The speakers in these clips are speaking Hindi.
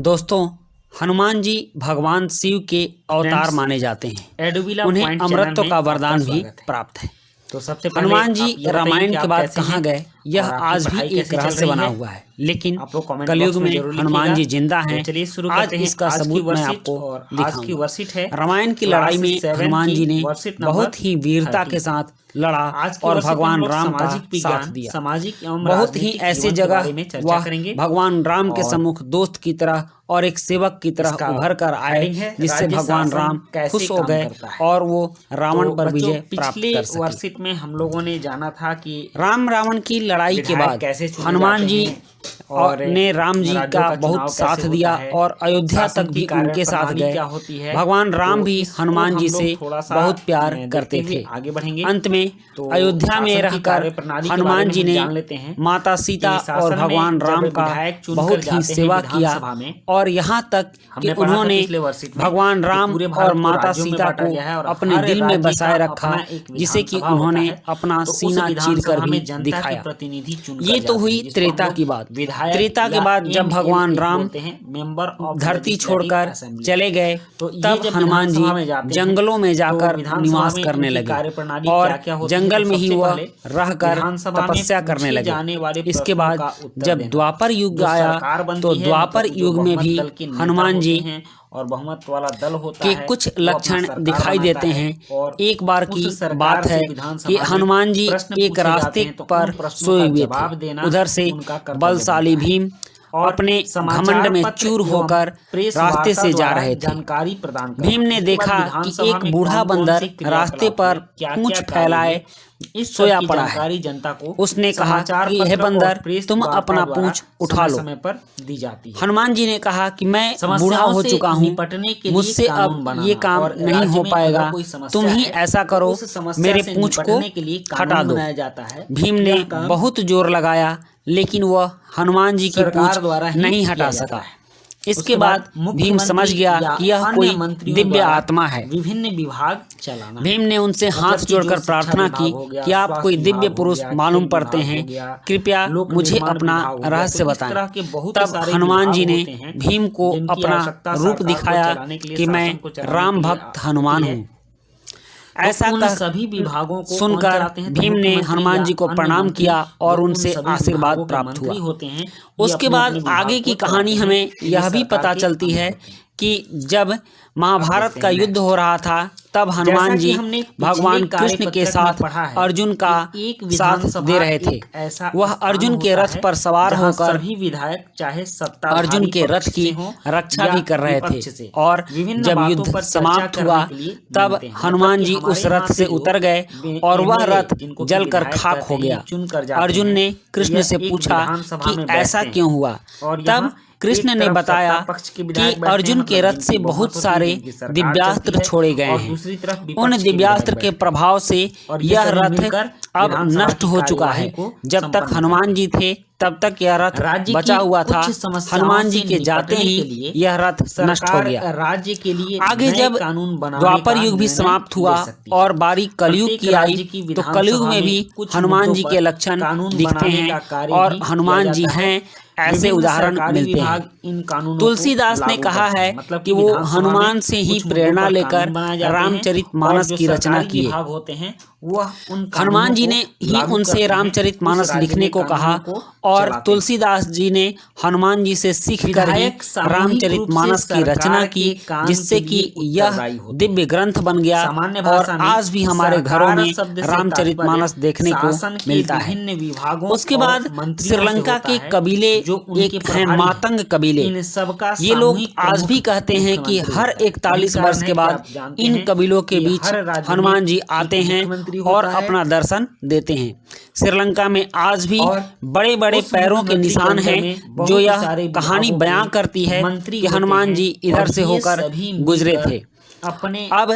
दोस्तों, हनुमान जी भगवान शिव के अवतार माने जाते हैं। उन्हें अमरत्व का वरदान भी प्राप्त है। तो सबसे पहले हनुमान जी रामायण के बाद कहाँ गए, यह आज भी एक रहस्य बना हुआ है। लेकिन कलयुग में हनुमान जी जिंदा हैं। आज इसका सबूत मैं आपको दिखाऊंगा। रामायण की लड़ाई में हनुमान जी ने बहुत ही वीरता के साथ लड़ा और भगवान राम का साथ दिया। बहुत ही ऐसी जगह वह भगवान राम के सम्मुख दोस्त की तरह और एक सेवक की तरह उभर कर आए, जिससे भगवान राम खुश हो गए और वो रावण पर विजय प्राप्त कर सके। में हम लोगों ने जाना था कि राम रावण की लड़ाई के बाद हनुमान जी ने राम जी का बहुत साथ दिया और अयोध्या तक भी उनके साथ गए। भगवान राम भी हनुमान जी से बहुत प्यार करते थे। अंत में अयोध्या में रहकर हनुमान जी ने माता सीता और भगवान राम का बहुत ही सेवा किया और यहाँ तक कि उन्होंने भगवान राम और माता सीता को अपने दिल में बसाए रखा, जिसे कि उन्होंने अपना सीना चीरकर भी दिखाया। ये तो हुई त्रेता की बात। त्रेता के बाद जब भगवान राम धरती छोड़कर चले गए, तब हनुमान जी जंगलों में जाकर निवास करने लगे और जंगल में ही वह रहकर तपस्या करने लगे। इसके बाद जब द्वापर युग आया, तो द्वापर युग में भी हनुमान जी और बहुमत वाला दल होता के कुछ लक्षण दिखाई देते हैं। एक बार की बात है कि हनुमान जी एक रास्ते पर सोए हुए थे। उधर से बलशाली भीम अपने घमंड में चूर होकर रास्ते से जा रहे थे। भीम ने देखा कि एक बूढ़ा बंदर रास्ते पर पूंछ फैलाए सोया पड़ा है। जनता को उसने कहा कि हे बंदर, तुम अपना पूंछ उठा लो। समय पर दी जाती है। हनुमान जी ने कहा कि मैं बूढ़ा हो चुका हूँ, मुझसे अब ये काम नहीं हो पाएगा। तुम ही ऐसा करो, मेरे पूंछ को हटा दो। भीम ने बहुत जोर लगाया, लेकिन वह हनुमान जी की पूंछ नहीं हटा सका। इसके बाद भीम समझ गया कि यह कोई दिव्य आत्मा है। विभिन्न विभाग चलाना। भीम ने उनसे हाथ जोड़कर प्रार्थना की कि आप कोई दिव्य पुरुष मालूम पड़ते हैं, कृपया मुझे अपना रहस्य बताएं। तब हनुमान जी ने भीम को अपना रूप दिखाया कि मैं राम भक्त हनुमान हूँ। ऐसा सभी विभागों को सुनकर भीम ने हनुमान जी को प्रणाम किया और उनसे आशीर्वाद प्राप्त हुआ। उसके बाद आगे की कहानी हमें यह भी पता चलती है कि जब महाभारत का युद्ध हो रहा था, तब हनुमान जी भगवान कृष्ण के साथ अर्जुन का साथ दे रहे थे। वह अर्जुन के रथ पर सवार होकर विधायक चाहे अर्जुन के रथ की रक्षा भी कर रहे थे। और जब युद्ध समाप्त हुआ, तब हनुमान जी उस रथ से उतर गए और वह रथ जलकर खाक हो गया। अर्जुन ने कृष्ण से पूछा कि ऐसा क्यों हुआ। तब कृष्ण ने बताया कि अर्जुन के रथ से बहुत सारे दिव्यास्त्र छोड़े गए हैं। उन दिव्यास्त्र के प्रभाव से यह रथ अब नष्ट हो चुका है। जब तक हनुमान जी थे, तब तक यह रथ बचा हुआ था। हनुमान जी के जाते ही यह रथ नष्ट हो गया। राज्य के लिए आगे जब द्वापर युग भी समाप्त हुआ और बारी कलयुग की आई, तो कलयुग में भी हनुमान जी के लक्षण दिखते हैं और हनुमान जी हैं ऐसे उदाहरण मिलते हैं। तुलसीदास ने कहा है कि वो हनुमान से ही प्रेरणा लेकर रामचरितमानस की रचना किए। हनुमान जी ने ही उनसे रामचरितमानस लिखने को कहा और तुलसीदास जी ने हनुमान जी से सीख कर ही रामचरितमानस की रचना की, जिससे कि यह दिव्य ग्रंथ बन गया और आज भी हमारे घरों में रामचरितमानस देखने को मिलता है। उसके बाद श्रीलंका के कबीले एक हैं मातंग कबीले। ये लोग आज भी कहते हैं कि हर 41 वर्ष के बाद इन कबीलों के बीच हनुमान जी आते हैं और अपना दर्शन देते हैं। श्रीलंका में आज भी बड़े बड़े पैरों के निशान हैं, जो यह कहानी बयां करती है कि हनुमान जी इधर से होकर गुजरे थे। अब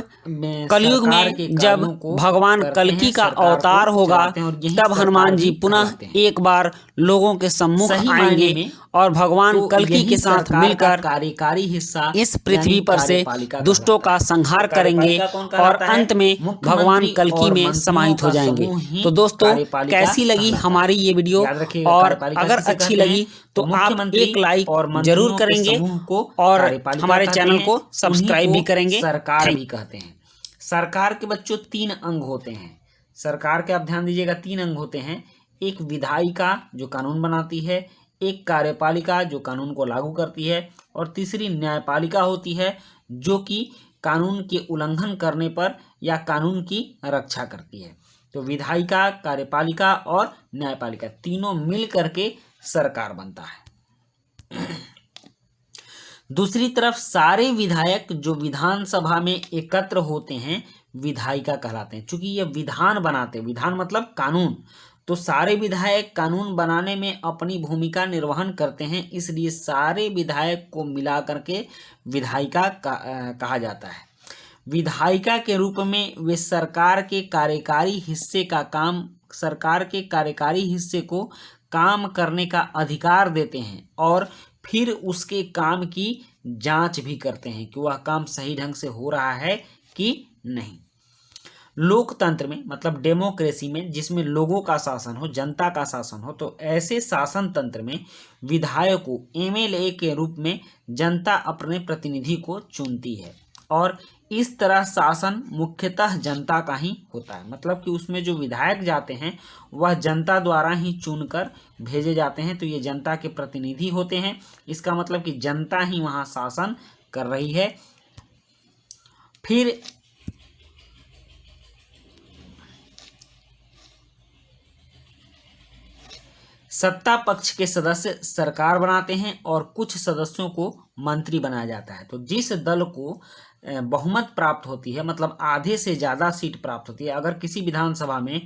कलयुग में जब भगवान कल्कि का अवतार होगा, तब हनुमान जी पुनः एक बार लोगों के सम्मुख आएंगे और भगवान कल्कि के साथ मिलकर कार्यकारी हिस्सा इस पृथ्वी पर से दुष्टों का संहार करेंगे और अंत में भगवान कल्कि में समाहित हो जाएंगे। तो दोस्तों, कैसी लगी हमारी ये वीडियो, और अगर अच्छी लगी तो आप एक लाइक जरूर करेंगे और हमारे चैनल को सब्सक्राइब भी करेंगे। सरकार भी कहते हैं। सरकार के बच्चों 3 अंग होते हैं। सरकार के, आप ध्यान दीजिएगा, 3 अंग होते हैं। एक विधायिका जो कानून बनाती है, एक कार्यपालिका जो कानून को लागू करती है, और तीसरी न्यायपालिका होती है जो कि कानून के उल्लंघन करने पर या कानून की रक्षा करती है। तो विधायिका, कार्यपालिका और न्यायपालिका तीनों मिल करके सरकार बनता है। दूसरी तरफ सारे विधायक जो विधानसभा में एकत्र होते हैं विधायिका कहलाते हैं। चूंकि ये विधान बनाते हैं, विधान मतलब कानून, तो सारे विधायक कानून बनाने में अपनी भूमिका निर्वहन करते हैं, इसलिए सारे विधायक को मिला करके विधायिका कहा जाता है। विधायिका के रूप में वे सरकार के कार्यकारी हिस्से को काम करने का अधिकार देते हैं और फिर उसके काम की जांच भी करते हैं कि वह काम सही ढंग से हो रहा है कि नहीं। लोकतंत्र में, मतलब डेमोक्रेसी में, जिसमें लोगों का शासन हो, जनता का शासन हो, तो ऐसे शासन तंत्र में विधायकों एमएलए के रूप में जनता अपने प्रतिनिधि को चुनती है और इस तरह शासन मुख्यतः जनता का ही होता है। मतलब कि उसमें जो विधायक जाते हैं वह जनता द्वारा ही चुनकर भेजे जाते हैं, तो ये जनता के प्रतिनिधि होते हैं। इसका मतलब कि जनता ही वहाँ शासन कर रही है। फिर सत्ता पक्ष के सदस्य सरकार बनाते हैं और कुछ सदस्यों को मंत्री बनाया जाता है। तो जिस दल को बहुमत प्राप्त होती है, मतलब आधे से ज़्यादा सीट प्राप्त होती है, अगर किसी विधानसभा में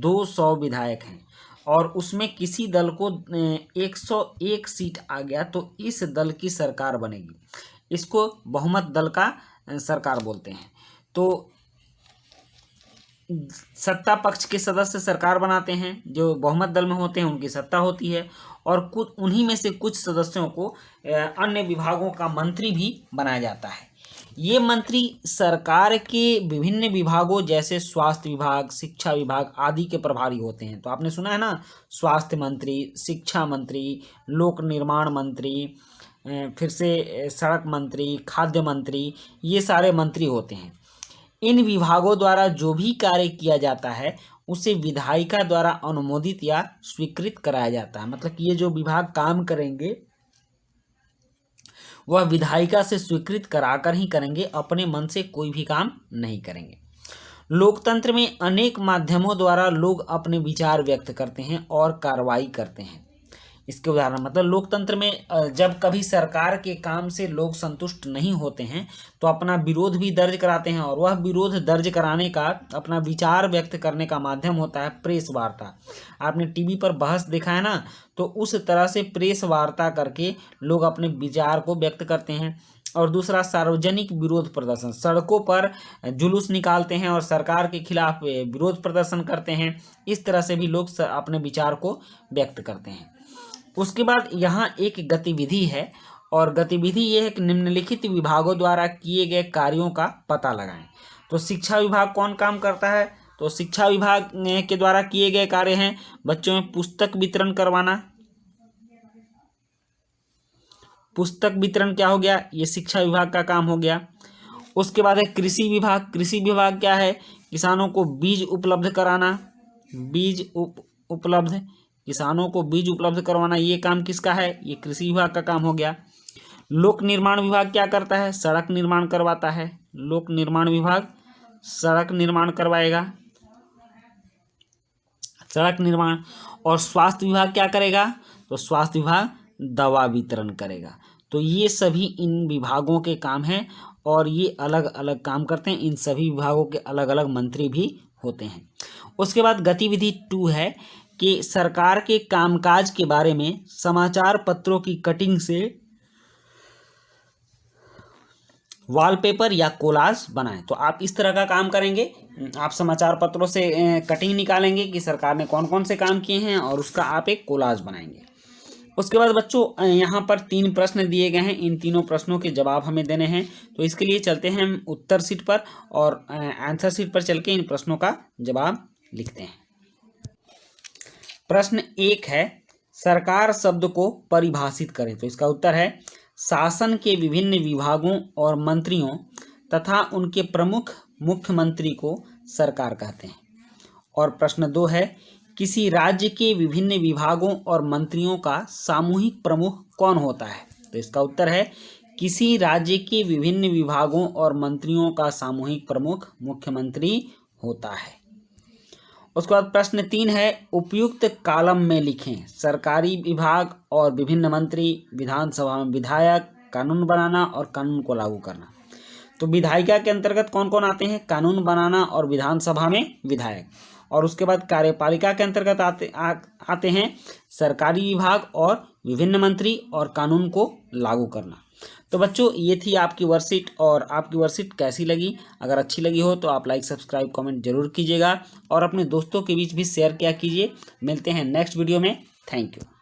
200 विधायक हैं और उसमें किसी दल को 101 सीट आ गया, तो इस दल की सरकार बनेगी। इसको बहुमत दल का सरकार बोलते हैं। तो सत्ता पक्ष के सदस्य सरकार बनाते हैं, जो बहुमत दल में होते हैं उनकी सत्ता होती है, और कुछ उन्हीं में से कुछ सदस्यों को अन्य विभागों का मंत्री भी बनाया जाता है। ये मंत्री सरकार के विभिन्न विभागों जैसे स्वास्थ्य विभाग, शिक्षा विभाग आदि के प्रभारी होते हैं। तो आपने सुना है ना, स्वास्थ्य मंत्री, शिक्षा मंत्री, लोक निर्माण मंत्री, फिर से सड़क मंत्री, खाद्य मंत्री, ये सारे मंत्री होते हैं। इन विभागों द्वारा जो भी कार्य किया जाता है उसे विधायिका द्वारा अनुमोदित या स्वीकृत कराया जाता है। मतलब कि ये जो विभाग काम करेंगे वह विधायिका से स्वीकृत कराकर ही करेंगे, अपने मन से कोई भी काम नहीं करेंगे। लोकतंत्र में अनेक माध्यमों द्वारा लोग अपने विचार व्यक्त करते हैं और कार्रवाई करते हैं। इसके उदाहरण, मतलब लोकतंत्र में जब कभी सरकार के काम से लोग संतुष्ट नहीं होते हैं तो अपना विरोध भी दर्ज कराते हैं, और वह विरोध दर्ज कराने का, अपना विचार व्यक्त करने का माध्यम होता है प्रेस वार्ता। आपने टीवी पर बहस देखा है ना, तो उस तरह से प्रेस वार्ता करके लोग अपने विचार को व्यक्त करते हैं। और दूसरा, सार्वजनिक विरोध प्रदर्शन, सड़कों पर जुलूस निकालते हैं और सरकार के खिलाफ विरोध प्रदर्शन करते हैं। इस तरह से भी लोग अपने विचार को व्यक्त करते हैं। उसके बाद यहाँ एक गतिविधि है, और गतिविधि ये है कि निम्नलिखित विभागों द्वारा किए गए कार्यों का पता लगाएं। तो शिक्षा विभाग कौन काम करता है? तो शिक्षा विभाग के द्वारा किए गए कार्य हैं बच्चों में पुस्तक वितरण करवाना। पुस्तक वितरण क्या हो गया? ये शिक्षा विभाग का काम हो गया। उसके बाद है कृषि विभाग। कृषि विभाग क्या है? किसानों को बीज उपलब्ध कराना, किसानों को बीज उपलब्ध करवाना, ये काम किसका है? ये कृषि विभाग का काम हो गया। लोक निर्माण विभाग क्या करता है? सड़क निर्माण करवाता है। लोक निर्माण विभाग सड़क निर्माण करवाएगा, सड़क निर्माण। और स्वास्थ्य विभाग क्या करेगा? तो स्वास्थ्य विभाग दवा वितरण करेगा। तो ये सभी इन विभागों के काम हैं और ये अलग अलग काम करते हैं। इन सभी विभागों के अलग अलग मंत्री भी होते हैं। उसके बाद गतिविधि 2 है कि सरकार के कामकाज के बारे में समाचार पत्रों की कटिंग से वॉलपेपर या कोलाज बनाएं। तो आप इस तरह का काम करेंगे, आप समाचार पत्रों से कटिंग निकालेंगे कि सरकार ने कौन कौन से काम किए हैं और उसका आप एक कोलाज बनाएंगे। उसके बाद बच्चों यहाँ पर 3 प्रश्न दिए गए हैं, इन तीनों प्रश्नों के जवाब हमें देने हैं। तो इसके लिए चलते हैं हम उत्तर शीट पर और आंसर शीट पर चल के इन प्रश्नों का जवाब लिखते हैं। प्रश्न 1 है, सरकार शब्द को परिभाषित करें। तो इसका उत्तर है, शासन के विभिन्न विभागों और मंत्रियों तथा उनके प्रमुख मुख्यमंत्री को सरकार कहते हैं। और प्रश्न 2 है, किसी राज्य के विभिन्न विभागों और मंत्रियों का सामूहिक प्रमुख कौन होता है। तो इसका उत्तर है, किसी राज्य के विभिन्न विभागों और मंत्रियों का सामूहिक प्रमुख मुख्यमंत्री होता है। उसके बाद प्रश्न 3 है, उपयुक्त कॉलम में लिखें सरकारी विभाग और विभिन्न मंत्री, विधानसभा में विधायक, कानून बनाना और कानून को लागू करना। तो विधायिका के अंतर्गत कौन कौन आते हैं, कानून बनाना और विधानसभा में विधायक। और उसके बाद कार्यपालिका के अंतर्गत आते हैं सरकारी विभाग और विभिन्न मंत्री और कानून को लागू करना। तो बच्चों ये थी आपकी वर्कशीट, और आपकी वर्कशीट कैसी लगी, अगर अच्छी लगी हो तो आप लाइक सब्सक्राइब कमेंट जरूर कीजिएगा और अपने दोस्तों के बीच भी शेयर किया कीजिए। मिलते हैं नेक्स्ट वीडियो में। Thank you.